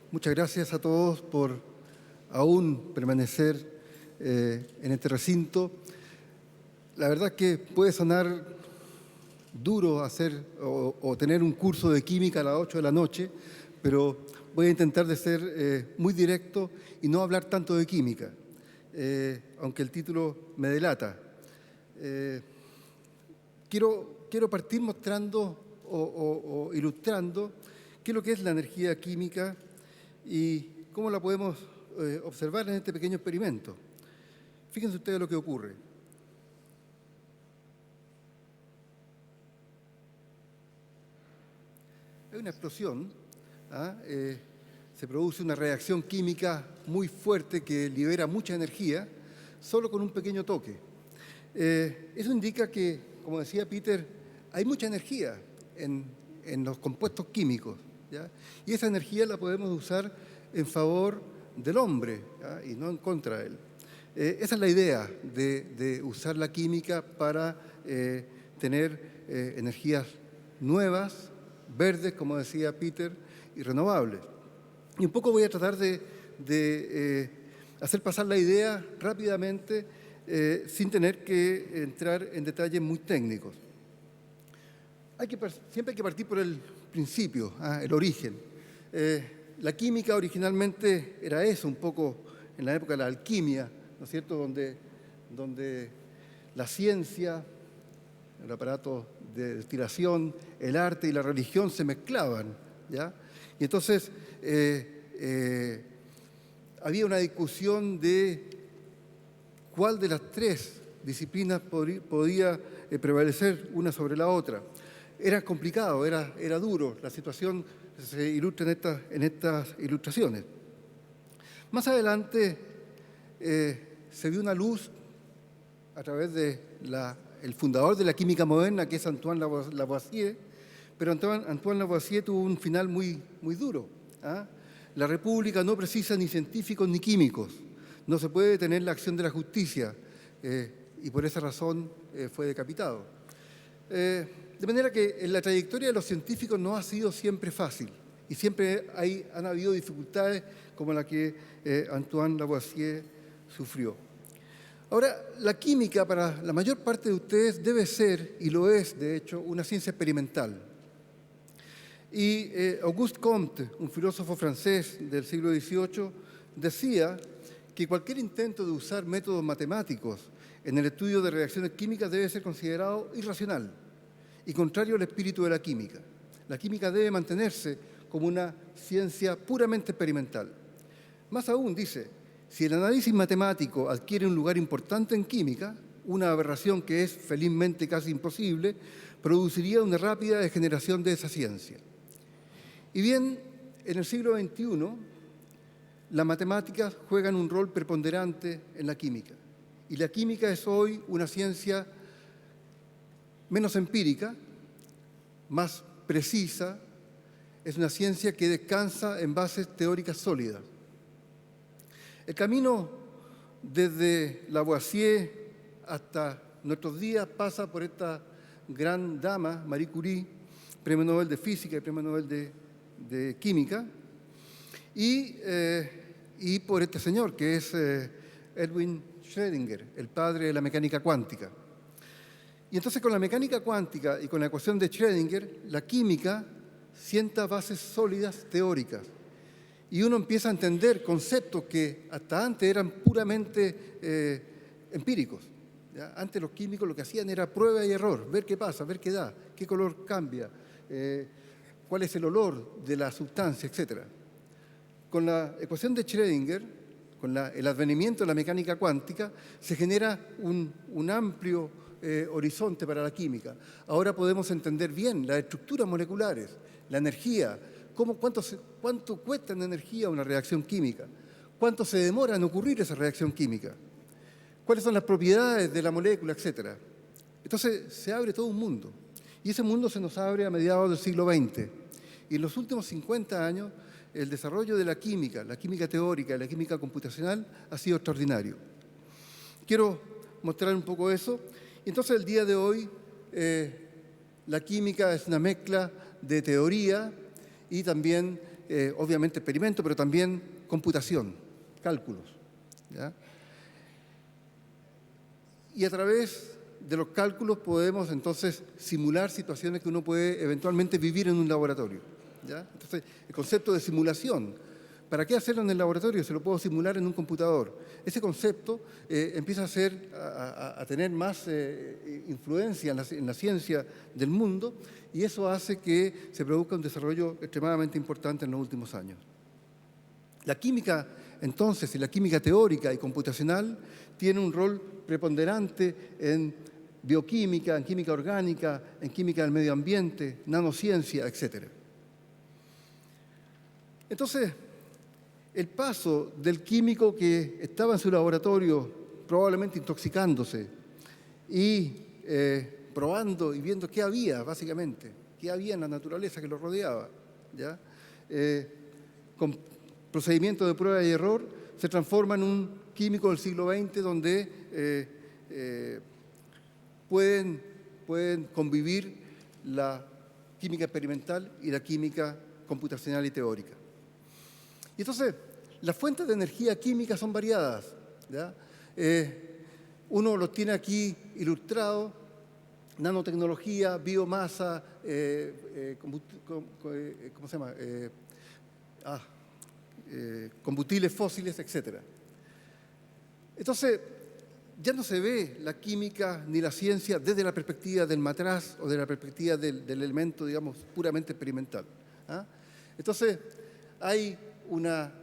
Muchas gracias a todos por aún permanecer en este recinto. La verdad es que puede sonar duro hacer o tener un curso de química a las 8 de la noche, pero voy a intentar de ser muy directo y no hablar tanto de química, aunque el título me delata. Quiero partir mostrando o ilustrando qué es lo que es la energía química y cómo la podemos observar en este pequeño experimento. Fíjense ustedes lo que ocurre. Hay una explosión, se produce una reacción química muy fuerte que libera mucha energía solo con un pequeño toque. Eso indica que, como decía Peter, hay mucha energía en los compuestos químicos, ¿ya? Y esa energía la podemos usar en favor del hombre, ¿ya? Y no en contra de él. Esa es la idea de usar la química para tener energías nuevas, verdes, como decía Peter, y renovables. Y un poco voy a tratar de hacer pasar la idea rápidamente sin tener que entrar en detalles muy técnicos. Siempre hay que partir por el principio, el origen. La química originalmente era eso, un poco en la época de la alquimia, ¿no es cierto?, donde la ciencia, el aparato de destilación, el arte y la religión se mezclaban, ¿ya? Y entonces había una discusión de cuál de las tres disciplinas podía prevalecer una sobre la otra. Era complicado, era duro. La situación se ilustra en estas ilustraciones. Más adelante se vio una luz a través de el fundador de la química moderna, que es Antoine Lavoisier, pero Antoine Lavoisier tuvo un final muy duro. La República no precisa ni científicos ni químicos. No se puede detener la acción de la justicia y por esa razón fue decapitado. De manera que en la trayectoria de los científicos no ha sido siempre fácil y siempre han habido dificultades como la que Antoine Lavoisier sufrió. Ahora, la química para la mayor parte de ustedes debe ser, y lo es de hecho, una ciencia experimental. Y Auguste Comte, un filósofo francés del siglo XVIII, decía que cualquier intento de usar métodos matemáticos en el estudio de reacciones químicas debe ser considerado irracional y contrario al espíritu de la química. La química debe mantenerse como una ciencia puramente experimental. Más aún, dice, si el análisis matemático adquiere un lugar importante en química, una aberración que es felizmente casi imposible, produciría una rápida degeneración de esa ciencia. Y bien, en el siglo XXI, las matemáticas juegan un rol preponderante en la química. Y la química es hoy una ciencia menos empírica, más precisa, es una ciencia que descansa en bases teóricas sólidas. El camino desde Lavoisier hasta nuestros días pasa por esta gran dama, Marie Curie, Premio Nobel de Física y Premio Nobel de Química, y por este señor que es Erwin Schrödinger, el padre de la mecánica cuántica. Y entonces con la mecánica cuántica y con la ecuación de Schrödinger, la química sienta bases sólidas teóricas. Y uno empieza a entender conceptos que hasta antes eran puramente empíricos. ¿Ya? Antes los químicos lo que hacían era prueba y error, ver qué pasa, ver qué da, qué color cambia, cuál es el olor de la sustancia, etc. Con la ecuación de Schrödinger, con el advenimiento de la mecánica cuántica, se genera un amplio horizonte para la química. Ahora podemos entender bien las estructuras moleculares, la energía, cuánto cuesta en energía una reacción química, cuánto se demora en ocurrir esa reacción química, cuáles son las propiedades de la molécula, etc. Entonces se abre todo un mundo. Y ese mundo se nos abre a mediados del siglo XX. Y en los últimos 50 años, el desarrollo de la química teórica, la química computacional, ha sido extraordinario. Quiero mostrar un poco eso. Y entonces el día de hoy, la química es una mezcla de teoría y también obviamente, experimento, pero también computación, cálculos, ¿ya? Y a través de los cálculos podemos entonces simular situaciones que uno puede eventualmente vivir en un laboratorio, ¿ya? Entonces, el concepto de simulación, ¿para qué hacerlo en el laboratorio? Se lo puedo simular en un computador. Ese concepto empieza a tener más influencia en la ciencia del mundo, y eso hace que se produzca un desarrollo extremadamente importante en los últimos años. La química, entonces, y la química teórica y computacional tiene un rol preponderante en bioquímica, en química orgánica, en química del medio ambiente, nanociencia, etc. Entonces, el paso del químico que estaba en su laboratorio, probablemente intoxicándose, y probando y viendo qué había, básicamente, qué había en la naturaleza que lo rodeaba, ¿ya? Con procedimientos de prueba y error, se transforma en un químico del siglo XX donde pueden convivir la química experimental y la química computacional y teórica. Y entonces, las fuentes de energía química son variadas, ¿ya? Uno los tiene aquí ilustrado: nanotecnología, biomasa, ¿cómo se llama? Combustibles fósiles, etc. Entonces, ya no se ve la química ni la ciencia desde la perspectiva del matraz o de la perspectiva del elemento, digamos, puramente experimental, ¿ah? Entonces, hay una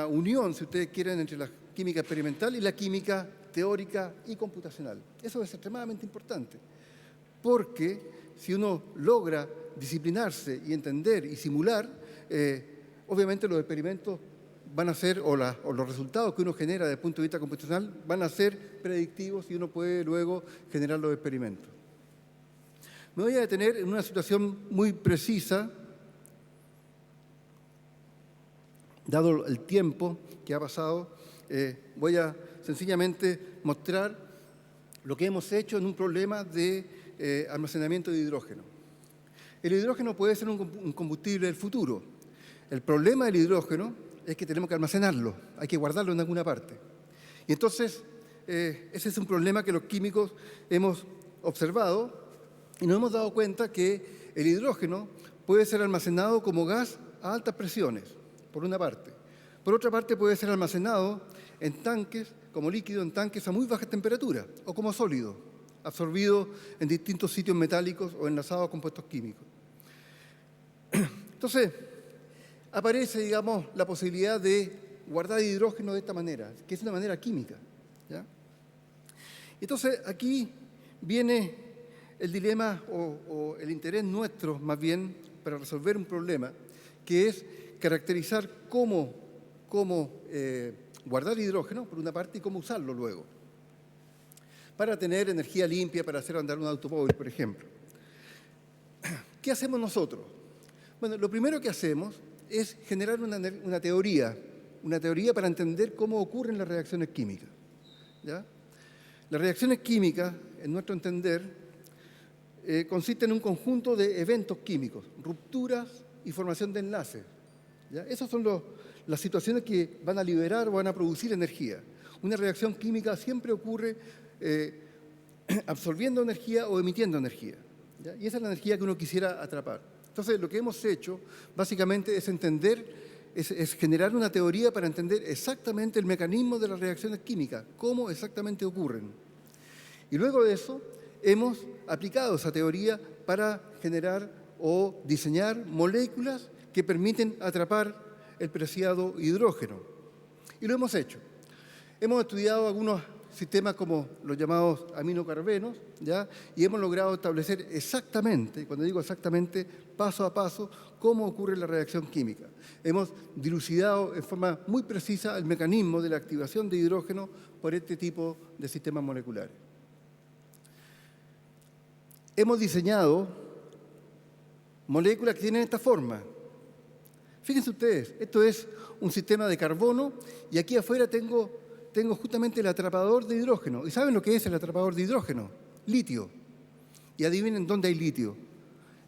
unión, si ustedes quieren, entre la química experimental y la química teórica y computacional. Eso es extremadamente importante, porque si uno logra disciplinarse y entender y simular, obviamente los experimentos van a ser, o los resultados que uno genera desde el punto de vista computacional van a ser predictivos y uno puede luego generar los experimentos. Me voy a detener en una situación muy precisa, dado el tiempo que ha pasado. Voy a sencillamente mostrar lo que hemos hecho en un problema de almacenamiento de hidrógeno. El hidrógeno puede ser un combustible del futuro. El problema del hidrógeno es que tenemos que almacenarlo, hay que guardarlo en alguna parte. Y entonces, ese es un problema que los químicos hemos observado y nos hemos dado cuenta que el hidrógeno puede ser almacenado como gas a altas presiones, por una parte. Por otra parte, puede ser almacenado en tanques, como líquido, en tanques a muy baja temperatura, o como sólido, absorbido en distintos sitios metálicos o enlazados a compuestos químicos. Entonces, aparece, digamos, la posibilidad de guardar hidrógeno de esta manera, que es una manera química, ¿ya? Entonces, aquí viene el dilema o el interés nuestro, más bien, para resolver un problema, que es caracterizar cómo guardar hidrógeno, por una parte, y cómo usarlo luego, para tener energía limpia, para hacer andar un automóvil, por ejemplo. ¿Qué hacemos nosotros? Bueno, lo primero que hacemos es generar una teoría para entender cómo ocurren las reacciones químicas, ¿ya? Las reacciones químicas, en nuestro entender, consisten en un conjunto de eventos químicos, rupturas y formación de enlaces, ¿ya? Esas son las situaciones que van a liberar o van a producir energía. Una reacción química siempre ocurre absorbiendo energía o emitiendo energía, ¿ya? Y esa es la energía que uno quisiera atrapar. Entonces, lo que hemos hecho, básicamente, es generar una teoría para entender exactamente el mecanismo de las reacciones químicas, cómo exactamente ocurren. Y luego de eso, hemos aplicado esa teoría para generar o diseñar moléculas que permiten atrapar el preciado hidrógeno. Y lo hemos hecho. Hemos estudiado algunos sistemas como los llamados aminocarbenos, ¿ya? Y hemos logrado establecer exactamente, cuando digo exactamente, paso a paso, cómo ocurre la reacción química. Hemos dilucidado en forma muy precisa el mecanismo de la activación de hidrógeno por este tipo de sistemas moleculares. Hemos diseñado moléculas que tienen esta forma. Fíjense ustedes, esto es un sistema de carbono y aquí afuera tengo justamente el atrapador de hidrógeno. ¿Y saben lo que es el atrapador de hidrógeno? Litio. Y adivinen dónde hay litio.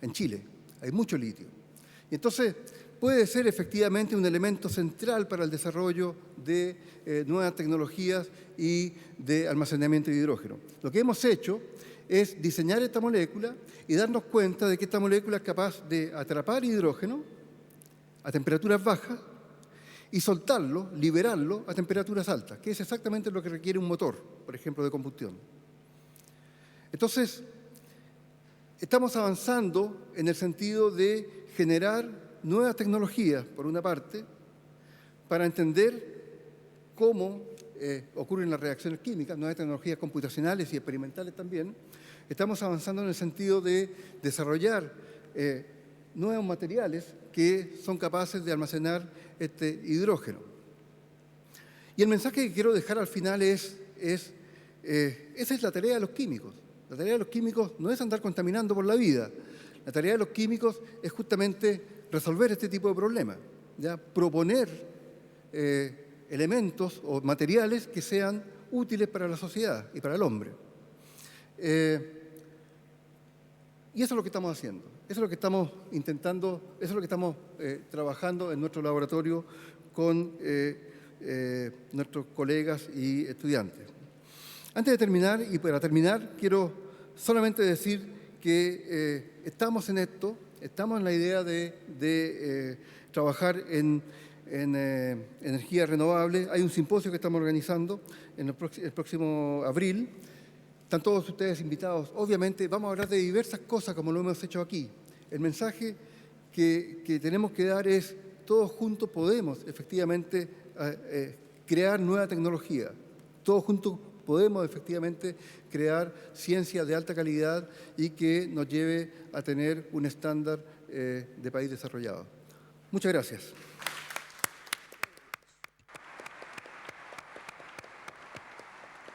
En Chile. Hay mucho litio. Y entonces, puede ser efectivamente un elemento central para el desarrollo de nuevas tecnologías y de almacenamiento de hidrógeno. Lo que hemos hecho es diseñar esta molécula y darnos cuenta de que esta molécula es capaz de atrapar hidrógeno a temperaturas bajas y soltarlo, liberarlo a temperaturas altas, que es exactamente lo que requiere un motor, por ejemplo, de combustión. Entonces, estamos avanzando en el sentido de generar nuevas tecnologías, por una parte, para entender cómo ocurren las reacciones químicas, nuevas tecnologías computacionales y experimentales también. Estamos avanzando en el sentido de desarrollar nuevos materiales que son capaces de almacenar este hidrógeno. Y el mensaje que quiero dejar al final esa es la tarea de los químicos. La tarea de los químicos no es andar contaminando por la vida. La tarea de los químicos es justamente resolver este tipo de problemas, ¿ya? Proponer elementos o materiales que sean útiles para la sociedad y para el hombre. Y eso es lo que estamos haciendo, eso es lo que estamos intentando, eso es lo que estamos trabajando en nuestro laboratorio con nuestros colegas y estudiantes. Antes de terminar, y para terminar, quiero solamente decir que estamos en esto, estamos en la idea de trabajar en energía renovable. Hay un simposio que estamos organizando en el próximo abril. Están todos ustedes invitados. Obviamente vamos a hablar de diversas cosas como lo hemos hecho aquí. El mensaje que tenemos que dar es: todos juntos podemos efectivamente crear nueva tecnología. Todos juntos podemos efectivamente crear ciencia de alta calidad y que nos lleve a tener un estándar de país desarrollado. Muchas gracias.